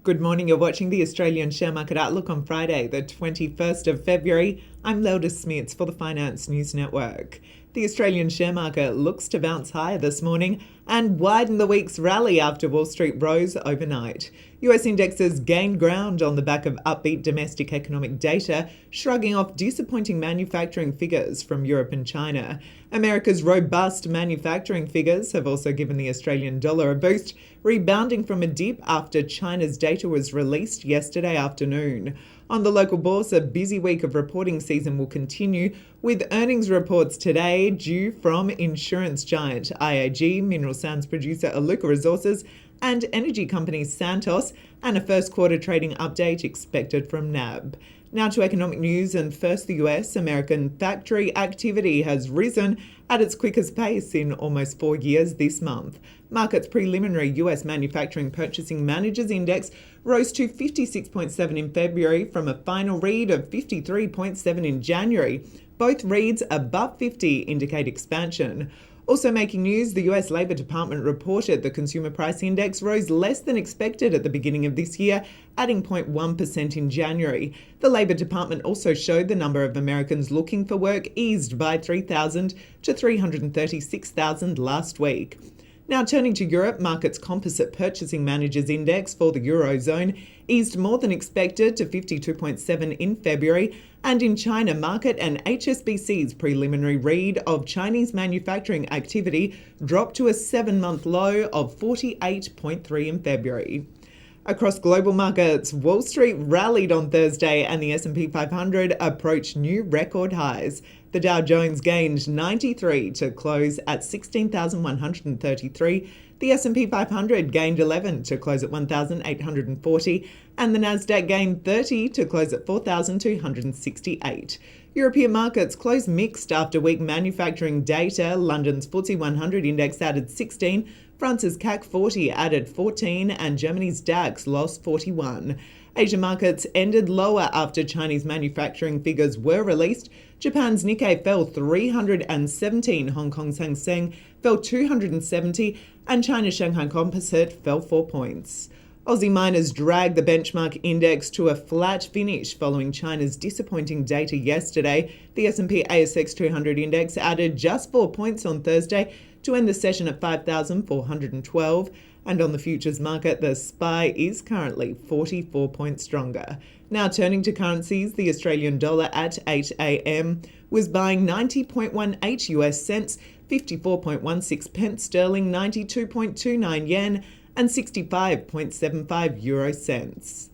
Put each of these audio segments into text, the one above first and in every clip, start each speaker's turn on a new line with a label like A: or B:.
A: Good morning, you're watching the Australian Share Market Outlook on Friday, the 21st of February. I'm Lel Smits for the Finance News Network. The Australian share market looks to bounce higher this morning and widen the week's rally after Wall Street rose overnight. US indexes gained ground on the back of upbeat domestic economic data, shrugging off disappointing manufacturing figures from Europe and China. America's robust manufacturing figures have also given the Australian dollar a boost, rebounding from a dip after China's data was released yesterday afternoon. On the local bourse, a busy week of reporting season will continue, with earnings reports today due from insurance giant IAG, mineral sands producer Iluka Resources, and energy company Santos, and a first quarter trading update expected from NAB. Now to economic news, and first the US. American factory activity has risen at its quickest pace in almost 4 years this month. Market's preliminary US Manufacturing Purchasing Managers Index rose to 56.7 in February from a final read of 53.7 in January. Both reads above 50 indicate expansion. Also making news, the US Labor Department reported the Consumer Price Index rose less than expected at the beginning of this year, adding 0.1% in January. The Labor Department also showed the number of Americans looking for work eased by 3,000 to 336,000 last week. Now turning to Europe, market's Composite Purchasing Managers Index for the Eurozone eased more than expected to 52.7 in February, and in China, market and HSBC's preliminary read of Chinese manufacturing activity dropped to a 7-month low of 48.3 in February. Across global markets, Wall Street rallied on Thursday and the S&P 500 approached new record highs. The Dow Jones gained 93 to close at 16,133. The S&P 500 gained 11 to close at 1,840, and the Nasdaq gained 30 to close at 4,268. European markets closed mixed after weak manufacturing data. London's FTSE 100 index added 16, France's CAC 40 added 14, and Germany's DAX lost 41. Asia markets ended lower after Chinese manufacturing figures were released. Japan's Nikkei fell 317, Hong Kong's Hang Seng fell 270, and China's Shanghai Composite fell 4 points. Aussie miners dragged the benchmark index to a flat finish following China's disappointing data yesterday. The S&P ASX 200 index added just 4 points on Thursday to end the session at 5,412. And on the futures market, the SPI is currently 44 points stronger. Now turning to currencies, the Australian dollar at 8 a.m. was buying 90.18 US cents, 54.16 pence sterling, 92.29 yen, and 65.75 euro cents.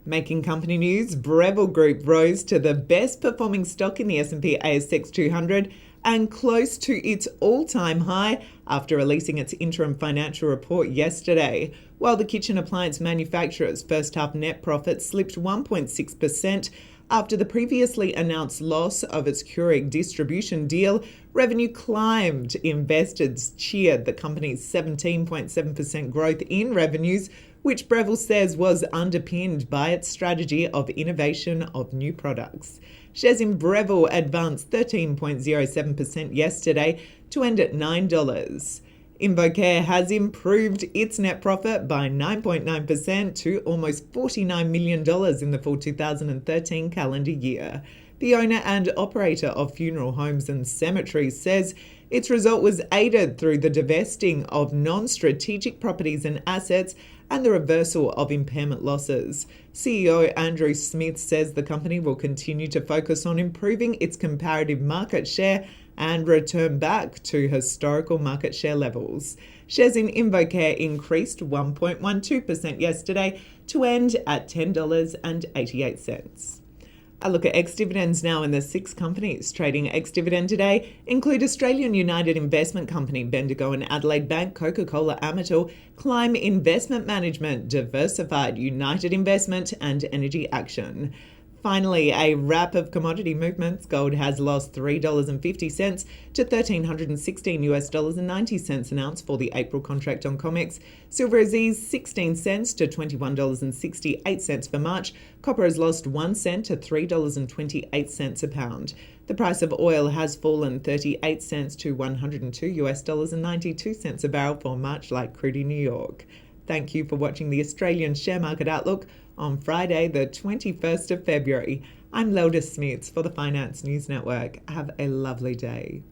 A: Making company news, Breville Group rose to the best performing stock in the S&P ASX 200 and close to its all-time high after releasing its interim financial report yesterday, while the kitchen appliance manufacturer's first half net profit slipped 1.6% after the previously announced loss of its Keurig distribution deal. Revenue climbed. Investors cheered the company's 17.7% growth in revenues, which Breville says was underpinned by its strategy of innovation of new products. Shares in Breville advanced 13.07% yesterday to end at $9. Invocare has improved its net profit by 9.9% to almost $49 million in the full 2013 calendar year. The owner and operator of funeral homes and cemeteries says its result was aided through the divesting of non-strategic properties and assets and the reversal of impairment losses. CEO Andrew Smith says the company will continue to focus on improving its comparative market share and return back to historical market share levels. Shares in Invocare increased 1.12% yesterday to end at $10.88. A look at ex-dividends now, in the 6 companies trading ex-dividend today include Australian United Investment Company, Bendigo and Adelaide Bank, Coca-Cola Amatil, Climb Investment Management, Diversified, United Investment and Energy Action. Finally, a wrap of commodity movements. Gold has lost $3.50 to $1,316.90 an ounce for the April contract on COMEX. Silver has eased 16 cents to $21.68 for March. Copper has lost 1 cent to $3.28 a pound. The price of oil has fallen 38 cents to $102.92 a barrel for March light crude in New York. Thank you for watching the Australian Share Market Outlook on Friday, the 21st of February. I'm Lel Smits for the Finance News Network. Have a lovely day.